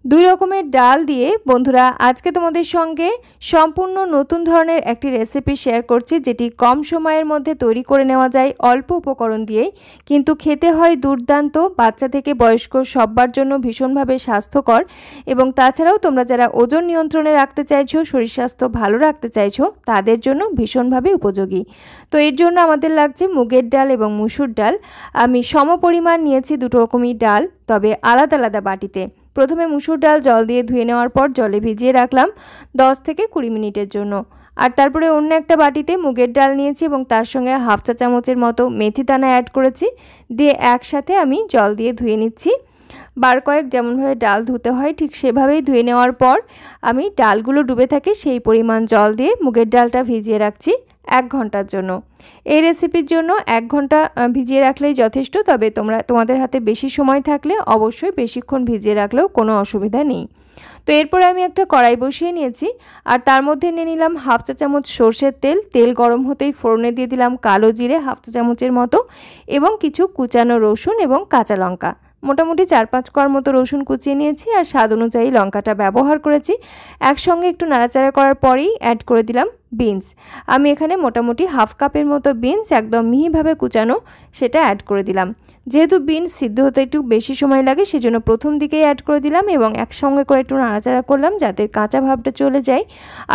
দুই রকমের ডাল দিয়ে বন্ধুরা আজকে তোমাদের সঙ্গে সম্পূর্ণ নতুন ধরনের একটি রেসিপি শেয়ার করছি, যেটি কম সময়ের মধ্যে তৈরি করে নেওয়া যায় অল্প উপকরণ দিয়ে, কিন্তু খেতে হয় দুর্দান্ত। বাচ্চা থেকে বয়স্ক সবার জন্য ভীষণভাবে স্বাস্থ্যকর, এবং তাছাড়াও তোমরা যারা ওজন নিয়ন্ত্রণে রাখতে চাইছো, শরীর স্বাস্থ্য ভালো রাখতে চাইছো, তাদের জন্য ভীষণভাবে উপযোগী। তো এর জন্য আমাদের লাগছে মুগের ডাল এবং মুসুর ডাল। আমি সমপরিমাণ নিয়েছি দুটো রকমই ডাল, তবে আলাদা আলাদা বাটিতে। প্রথমে মুসুর ডাল জল দিয়ে ধুয়ে নেওয়ার পর জলে ভিজিয়ে রাখলাম 10 থেকে 20 মিনিটের জন্য। আর তারপরে অন্য একটা বাটিতে মুগের ডাল নিয়েছি এবং তার সঙ্গে হাফ চা চামচের মতো মেথি দানা অ্যাড করেছি, দিয়ে একসাথে আমি জল দিয়ে ধুয়ে নিচ্ছি। বার কয়েক যেমনভাবে ডাল ধুতে হয় ঠিক সেভাবেই ধুয়ে নেওয়ার পর আমি ডালগুলো ডুবে থাকে সেই পরিমাণ জল দিয়ে মুগের ডালটা ভিজিয়ে রাখছি 1 ঘন্টার জন্য। এই রেসিপির জন্য 1 ঘন্টা ভিজিয়ে রাখলেই যথেষ্ট, তবে তোমাদের হাতে বেশি সময় থাকলে অবশ্যই বেশিক্ষণ ভিজিয়ে রাখলেও কোনো অসুবিধা নেই। তো এরপরে আমি একটা কড়াই বসিয়ে নিয়েছি, আর তার মধ্যে নিয়ে নিলাম হাফ চা চামচ সর্ষের তেল। তেল গরম হতেই ফোড়নে দিয়ে দিলাম কালো জিরে হাফ চা চামচের মতো, এবং কিছু কুচানো রসুন এবং কাঁচা লঙ্কা। মোটামুটি 4-5 কোয়ার মতো রসুন কুচিয়ে নিয়েছি, আর স্বাদ অনুযায়ী লঙ্কাটা ব্যবহার করেছি। একসঙ্গে একটু নাড়াচাড়া করার পরেই অ্যাড করে দিলাম বিনস। আমি এখানে মোটামুটি হাফ কাপের মতো বিনস একদম মিহিভাবে কুচানো সেটা অ্যাড করে দিলাম। যেহেতু বিনস সিদ্ধ হতে একটু বেশি সময় লাগে, সেজন্য প্রথম দিকেই অ্যাড করে দিলাম এবং একসঙ্গে করে একটু নাড়াচাড়া করলাম যাতে কাঁচা ভাবটা চলে যায়।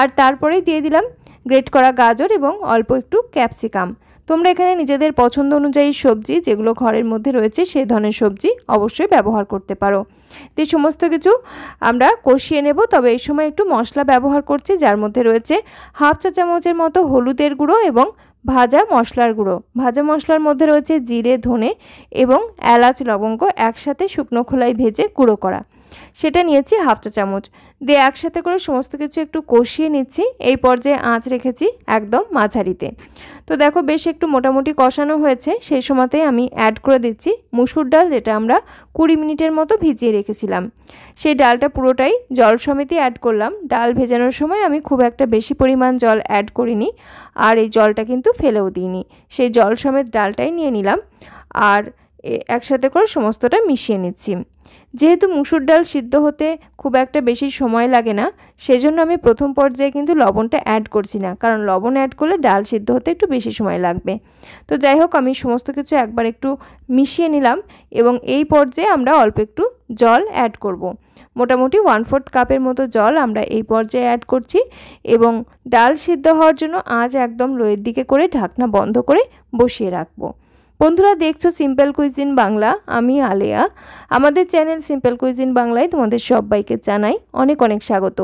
আর তারপরেই দিয়ে দিলাম গ্রেট করা গাজর এবং অল্প একটু ক্যাপসিকাম। তোমরা এখানে নিজেদের পছন্দ অনুযায়ী সবজি যেগুলো ঘরের মধ্যে রয়েছে সেই ধরনের সবজি অবশ্যই ব্যবহার করতে পারো। তো সমস্ত কিছু আমরা কষিয়ে নেব, তবে এই সময় একটু মশলা ব্যবহার করছি, যার মধ্যে রয়েছে হাফ চা চামচের মতো হলুদের গুঁড়ো এবং ভাজা মশলার গুঁড়ো। ভাজা মশলার মধ্যে রয়েছে জিরে, ধনে এবং এলাচ, লবঙ্গ একসাথে শুকনো খোলায় ভেজে গুঁড়ো করা, সেটা নিয়েছি হাফ চা চামচ। দিয়ে একসাথে করে সমস্ত কিছু একটু কষিয়ে নিচ্ছি। এই পর্যায়ে আঁচ রেখেছি একদম মাঝারিতে। তো দেখো বেশ একটু মোটামুটি কষানো হয়েছে, সেই সময়তেই আমি অ্যাড করে দিচ্ছি মুসুর ডাল, যেটা আমরা 20 মিনিটের মতো ভিজিয়ে রেখেছিলাম। সেই ডালটা পুরোটাই জল সমেতই অ্যাড করলাম। ডাল ভেজানোর সময় আমি খুব একটা বেশি পরিমাণ জল অ্যাড করিনি, আর এই জলটা কিন্তু ফেলেও দিইনি। সেই জল সমেত ডালটাই নিয়ে নিলাম, আর একসাথে করে সমস্তটা মিশিয়ে নিচ্ছি। যেহেতু মুসুর ডাল সিদ্ধ হতে খুব একটা বেশি সময় লাগে না, সেজন্য আমি প্রথম পর্যায়ে কিন্তু লবণটা অ্যাড করছি না, কারণ লবণ অ্যাড করলে ডাল সিদ্ধ হতে একটু বেশি সময় লাগবে। তো যাই হোক, আমি সমস্ত কিছু একবার একটু মিশিয়ে নিলাম এবং এই পর্যায়ে আমরা অল্প একটু জল অ্যাড করব। মোটামুটি 1/4 কাপের মতো জল আমরা এই পর্যায়ে অ্যাড করছি, এবং ডাল সিদ্ধ হওয়ার জন্য আজ একদম লোয়ের দিকে করে ঢাকনা বন্ধ করে বসিয়ে রাখবো। বন্ধুরা দেখছো সিম্পল কুইজিন বাংলা, আমি আলেয়া। আমাদের চ্যানেল সিম্পল কুইজিন বাংলায় তোমাদের সবাইকে জানাই অনেক অনেক স্বাগত।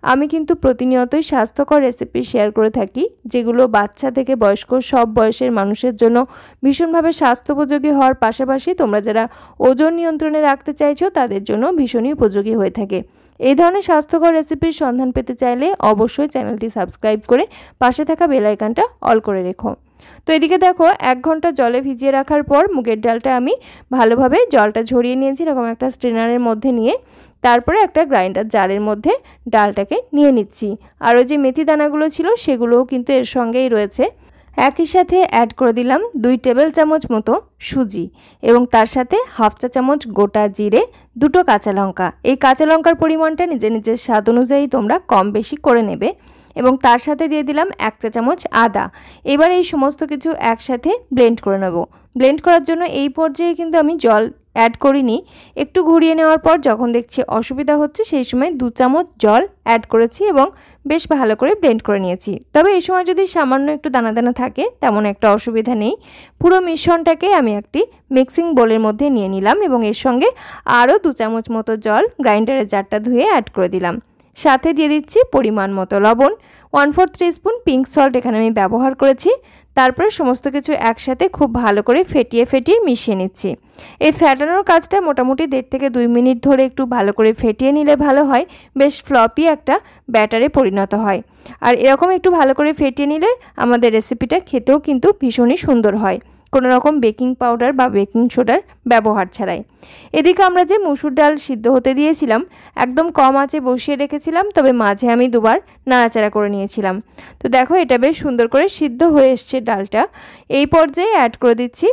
আমি কিন্তু প্রতিনিয়তই স্বাস্থ্যকর রেসিপি শেয়ার করে থাকি, যেগুলো বাচ্চা থেকে বয়স্ক সব বয়সের মানুষের জন্য ভীষণভাবে স্বাস্থ্যোপযোগী হওয়ার পাশাপাশি তোমরা যারা ওজন নিয়ন্ত্রণে রাখতে চাইছো তাদের জন্য ভীষণই উপযোগী হয়ে থাকে। এই ধরনের স্বাস্থ্যকর রেসিপির সন্ধান পেতে চাইলে অবশ্যই চ্যানেলটি সাবস্ক্রাইব করে পাশে থাকা বেল আইকনটা অল করে রেখো। তো এদিকে দেখো 1 ঘন্টা জলে ভিজিয়ে রাখার পর মুগের ডালটা আমি ভালোভাবে জলটা ঝরিয়ে নিয়েছি এরকম একটা স্ট্রেনারের মধ্যে নিয়ে, তারপরে একটা গ্রাইন্ডার জারের মধ্যে ডালটাকে নিয়ে নিচ্ছি। আর ওই যে মেথি দানাগুলো ছিল সেগুলোও কিন্তু এর সঙ্গেই রয়েছে। একই সাথে অ্যাড করে দিলাম 2 টেবিল চামচ মতো সুজি, এবং তার সাথে হাফ চা চামচ গোটা জিরে, 2টো কাঁচা লঙ্কা। এই কাঁচা লঙ্কার পরিমাণটা নিজের স্বাদ অনুযায়ী তোমরা কম বেশি করে নেবে, এবং তার সাথে দিয়ে দিলাম 1 চা চামচ আদা। এবার এই সমস্ত কিছু একসাথে ব্লেন্ড করে নেব। ব্লেন্ড করার জন্য এই পর্যায়ে কিন্তু আমি জল অ্যাড করিনি। একটু ঘুরিয়ে নেওয়ার পর যখন দেখছি অসুবিধা হচ্ছে সেই সময় 2 চামচ জল অ্যাড করেছি এবং বেশ ভালো করে ব্লেন্ড করে নিয়েছি। তবে এই সময় যদি সামান্য একটু দানা দানা থাকে তেমন একটা অসুবিধা নেই। পুরো মিশ্রণটাকে আমি একটি মিক্সিং বোলের মধ্যে নিয়ে নিলাম, এবং এর সঙ্গে আরও 2 চামচ মতো জল গ্রাইন্ডারের জারটা ধুয়ে অ্যাড করে দিলাম। সাথে দিয়ে দিচ্ছি পরিমাণ মতো লবণ, 1/4 টিস্পুন পিঙ্ক সল্ট এখানে আমি ব্যবহার করেছি। তারপরে সমস্ত কিছু একসাথে খুব ভালো করে ফেটিয়ে মিশিয়ে নিচ্ছি। এই ফেটানোর কাজটা মোটামুটি 1.5 থেকে 2 মিনিট ধরে একটু ভালো করে ফেটিয়ে নিলে ভালো হয়, বেশ ফ্লপি একটা ব্যাটারে পরিণত হয়। আর এরকম একটু ভালো করে ফেটিয়ে নিলে আমাদের রেসিপিটা খেতেও কিন্তু ভীষণই সুন্দর হয়, কোনো রকম বেকিং পাউডার বা বেকিং সোডার ব্যবহার ছাড়াই। এদিকে আমরা যে মুসুর ডাল সিদ্ধ হতে দিয়েছিলাম একদম কম আঁচে বসিয়ে রেখেছিলাম, তবে মাঝে আমি 2বার নাড়াচাড়া করে নিয়েছিলাম। তো দেখো এটা বেশ সুন্দর করে সিদ্ধ হয়ে এসছে ডালটা। এই পর্যায়ে অ্যাড করে দিচ্ছি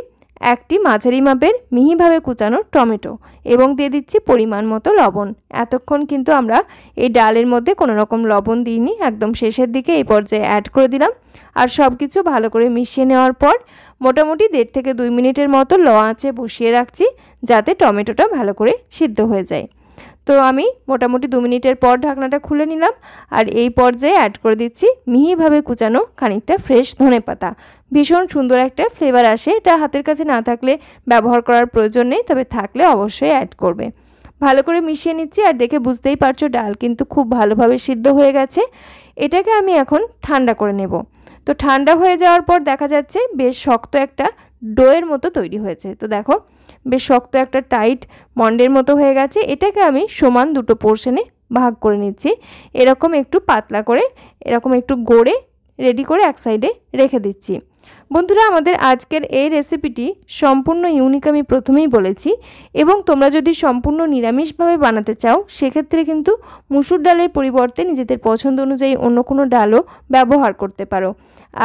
একটি মাঝারি মাপের মিহিভাবে কুচানো টমেটো এবং দিয়ে দিচ্ছি পরিমাণ মতো লবণ। এতক্ষণ কিন্তু আমরা এই ডালের মধ্যে কোনো রকম লবণ দিইনি, একদম শেষের দিকে এই পর্যায়ে অ্যাড করে দিলাম। আর সব কিছু ভালো করে মিশিয়ে নেওয়ার পর মোটামুটি 1.5 থেকে 2 মিনিটের মতো লো আঁচে বসিয়ে রাখছি, যাতে টমেটোটা ভালো করে সিদ্ধ হয়ে যায়। তো আমি মোটামুটি 2 মিনিটের পর ঢাকনাটা খুলে নিলাম আর এই পর্যায়ে অ্যাড করে দিচ্ছি মিহিভাবে কুচানো খানিকটা ফ্রেশ ধনেপাতা। ভীষণ সুন্দর একটা ফ্লেভার আসে, এটা হাতের কাছে না থাকলে ব্যবহার করার প্রয়োজন নেই, তবে থাকলে অবশ্যই অ্যাড করবে। ভালো করে মিশিয়ে নিচ্ছি আর দেখে বুঝতেই পারছো ডাল কিন্তু খুব ভালোভাবে সিদ্ধ হয়ে গেছে। এটাকে আমি এখন ঠান্ডা করে নেব। তো ঠান্ডা হয়ে যাওয়ার পর দেখা যাচ্ছে বেশ শক্ত একটা ডোয়ের মতো তৈরি হয়েছে। তো দেখো বেশ শক্ত একটা টাইট মন্ডের মতো হয়ে গেছে। এটাকে আমি সমান দুটো পোর্শনে ভাগ করে নিচ্ছি। এরকম একটু পাতলা করে এরকম একটু গড়ে রেডি করে এক সাইডে রেখে দিচ্ছি। বন্ধুরা, আমাদের আজকের এই রেসিপিটি সম্পূর্ণ ইউনিক, আমি প্রথমেই বলেছি, এবং তোমরা যদি সম্পূর্ণ নিরামিষভাবে বানাতে চাও সেক্ষেত্রে কিন্তু মুসুর ডালের পরিবর্তে নিজেদের পছন্দ অনুযায়ী অন্য কোনো ডালও ব্যবহার করতে পারো।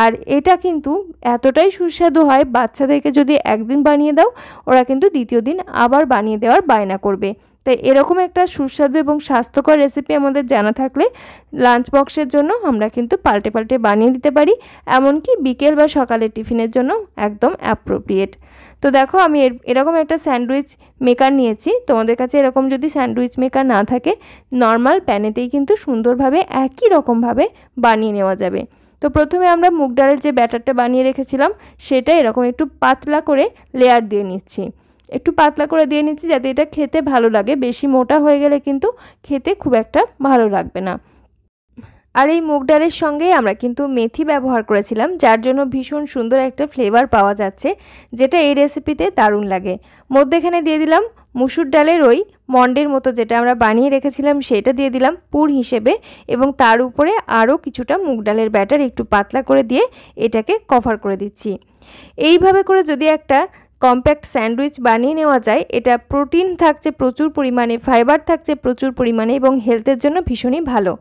আর এটা কিন্তু এতটাই সুস্বাদু হয়, বাচ্চাদেরকে যদি একদিন বানিয়ে দাও ওরা কিন্তু দ্বিতীয় দিন আবার বানিয়ে দেওয়ার বায়না করবে। তাই এরকম একটা সুস্বাদু এবং স্বাস্থ্যকর রেসিপি আমাদের জানা থাকলে লাঞ্চ বক্সের জন্য আমরা কিন্তু পাল্টে পাল্টে বানিয়ে দিতে পারি, এমনকি বিকেল বা সকালের টিফিনের জন্য একদম অ্যাপ্রোপ্রিয়েট। তো দেখো আমি এরকম একটা স্যান্ডউইচ মেকার নিয়েছি। তোমাদের কাছে এরকম যদি স্যান্ডউইচ মেকার না থাকে নর্মাল প্যানেতেই কিন্তু সুন্দরভাবে একই রকমভাবে বানিয়ে নেওয়া যাবে। তো প্রথমে আমরা মুগ ডালের যে ব্যাটারটা বানিয়ে রেখেছিলাম সেটা এরকম একটু পাতলা করে লেয়ার দিয়ে নিচ্ছি, একটু পাতলা করে দিয়ে নিচ্ছি যাতে এটা খেতে ভালো লাগে। বেশি মোটা হয়ে গেলে কিন্তু খেতে খুব একটা ভালো লাগবে না। আর এই মুগ ডালের সঙ্গে আমরা কিন্তু মেথি ব্যবহার করেছিলাম, যার জন্য ভীষণ সুন্দর একটা ফ্লেভার পাওয়া যাচ্ছে, যেটা এই রেসিপিতে দারুণ লাগে। মধ্যেখানে দিয়ে দিলাম মুসুর ডালের ওই মন্ডের মতো যেটা আমরা বানিয়ে রেখেছিলাম সেটা দিয়ে দিলাম পুর হিসেবে, এবং তার উপরে আরও কিছুটা মুগ ডালের ব্যাটার একটু পাতলা করে দিয়ে এটাকে কভার করে দিচ্ছি। এইভাবে করে যদি একটা কম্প্যাক্ট স্যান্ডউইচ বানিয়ে নেওয়া যায়, এটা প্রোটিন থাকছে প্রচুর পরিমাণে, ফাইবার থাকছে প্রচুর পরিমাণে এবং হেলথের জন্য ভীষণই ভালো।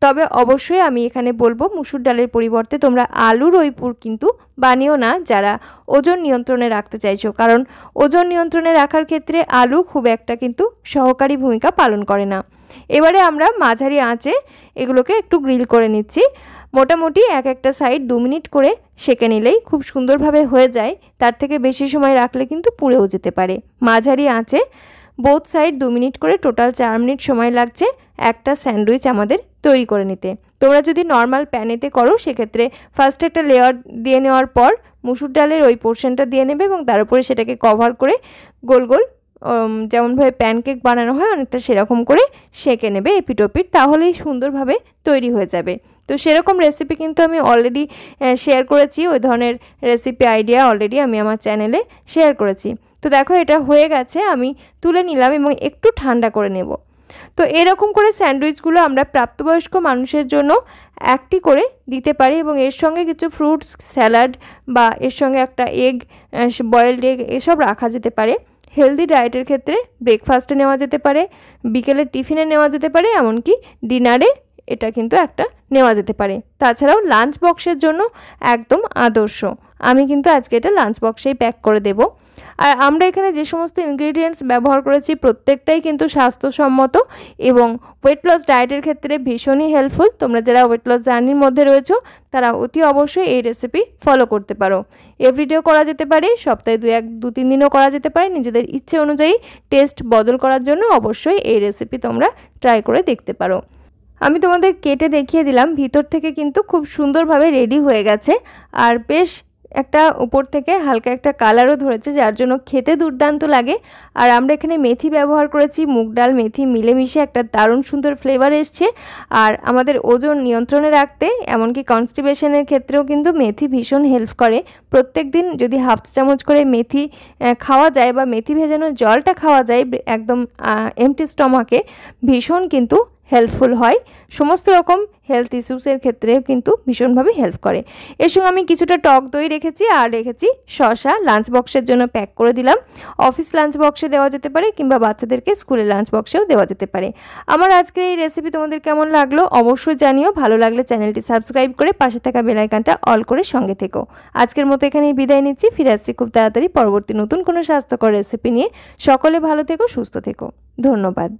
তবে অবশ্যই আমি এখানে বলবো মুসুর ডালের পরিবর্তে তোমরা আলুর ওই পুর কিন্তু বানিও না যারা ওজন নিয়ন্ত্রণে রাখতে চাইছো, কারণ ওজন নিয়ন্ত্রণে রাখার ক্ষেত্রে আলু খুব একটা কিন্তু সহকারী ভূমিকা পালন করে না। এবারে আমরা মাঝারি আঁচে এগুলোকে একটু গ্রিল করে নিচ্ছি। মোটামুটি একটা সাইড 2 মিনিট করে সেঁকে নিলেই খুব সুন্দরভাবে হয়ে যায়, তার থেকে বেশি সময় রাখলে কিন্তু পুড়েও যেতে পারে। মাঝারি আঁচে বোথ সাইড 2 মিনিট করে টোটাল 4 মিনিট সময় লাগছে একটা স্যান্ডউইচ আমাদের তৈরি করে নিতে। তোমরা যদি নর্মাল প্যানেতে করো সেক্ষেত্রে ফার্স্ট একটা লেয়ার দিয়ে নেওয়ার পর মুসুর ডালের ওই পোর্শনটা দিয়ে নেবে এবং তার উপরে সেটাকে কভার করে গোল গোল যেমনভাবে প্যানকেক বানানো হয় অনেকটা সেরকম করে সেঁকে নেবে এপিটোপিট, তাহলেই সুন্দরভাবে তৈরি হয়ে যাবে। তো সেরকম রেসিপি কিন্তু আমি অলরেডি শেয়ার করেছি, ওই ধরনের রেসিপি আইডিয়া অলরেডি আমি আমার চ্যানেলে শেয়ার করেছি। তো দেখো এটা হয়ে গেছে, আমি তুলে নিলাম এবং একটু ঠান্ডা করে নেব। তো এরকম করে স্যান্ডউইচগুলো আমরা প্রাপ্তবয়স্ক মানুষের জন্য একটি করে দিতে পারি এবং এর সঙ্গে কিছু ফ্রুটস স্যালাড বা এর সঙ্গে একটা এগ, বয়েলড এগ এসব রাখা যেতে পারে। হেলদি ডায়েটের ক্ষেত্রে ব্রেকফাস্টে নেওয়া যেতে পারে, বিকেলের টিফিনে নেওয়া যেতে পারে, এমনকি ডিনারে এটা কিন্তু একটা নেওয়া যেতে পারে। তাছাড়াও লাঞ্চ বক্সের জন্য একদম আদর্শ। আমি কিন্তু আজকে এটা লাঞ্চ বক্সেই প্যাক করে দেব। আর আমরা এখানে যে সমস্ত ইনগ্রেডিয়েন্টস ব্যবহার করেছি প্রত্যেকটাই কিন্তু স্বাস্থ্যসম্মত এবং ওয়েট লস ডায়েটের ক্ষেত্রে ভীষণই হেল্পফুল। তোমরা যারা ওয়েট লস জার্নির মধ্যে রয়েছো তারা অতি অবশ্যই এই রেসিপি ফলো করতে পারো। এভরিডেও করা যেতে পারে, সপ্তাহে 2-3 দিনও করা যেতে পারে। নিজেদের ইচ্ছে অনুযায়ী টেস্ট বদল করার জন্য অবশ্যই এই রেসিপি তোমরা ট্রাই করে দেখতে পারো। আমি তোমাদের কেটে দেখিয়ে দিলাম, ভিতর থেকে কিন্তু খুব সুন্দরভাবে রেডি হয়ে গেছে আর বেশ একটা উপর থেকে হালকা একটা কালারও ধরেছে, যার জন্য খেতে দুর্দান্ত লাগে। আর আমরা এখানে মেথি ব্যবহার করেছি, মুগ ডাল মেথি মিলেমিশে একটা দারুণ সুন্দর ফ্লেভার এসছে। আর আমাদের ওজন নিয়ন্ত্রণে রাখতে এমনকি কনস্টিপেশনের ক্ষেত্রেও কিন্তু মেথি ভীষণ হেল্প করে। প্রত্যেক দিন যদি হাফ চামচ করে মেথি খাওয়া যায় বা মেথি ভেজানো জলটা খাওয়া যায় একদম এমটি স্টমাকে, ভীষণ কিন্তু হেল্পফুল হয়, সমস্ত রকম হেলথ ইস্যুসের ক্ষেত্রেও কিন্তু ভীষণভাবে হেল্প করে। এর সঙ্গে আমি কিছুটা টক দই রেখেছি আর রেখেছি শসা, লাঞ্চ বক্সের জন্য প্যাক করে দিলাম। অফিস লাঞ্চ বক্সে দেওয়া যেতে পারে কিংবা বাচ্চাদেরকে স্কুলের লাঞ্চ বক্সেও দেওয়া যেতে পারে। আমার আজকের এই রেসিপি তোমাদের কেমন লাগলো অবশ্যই জানিও। ভালো লাগলে চ্যানেলটি সাবস্ক্রাইব করে পাশে থাকা বেল আইকনটা অল করে সঙ্গে থেকো। আজকের মতো এখানেই বিদায় নিচ্ছি, ফিরে আসছি খুব তাড়াতাড়ি পরবর্তী নতুন কোনো স্বাস্থ্যকর রেসিপি নিয়ে। সকলে ভালো থেকো, সুস্থ থেকো, ধন্যবাদ।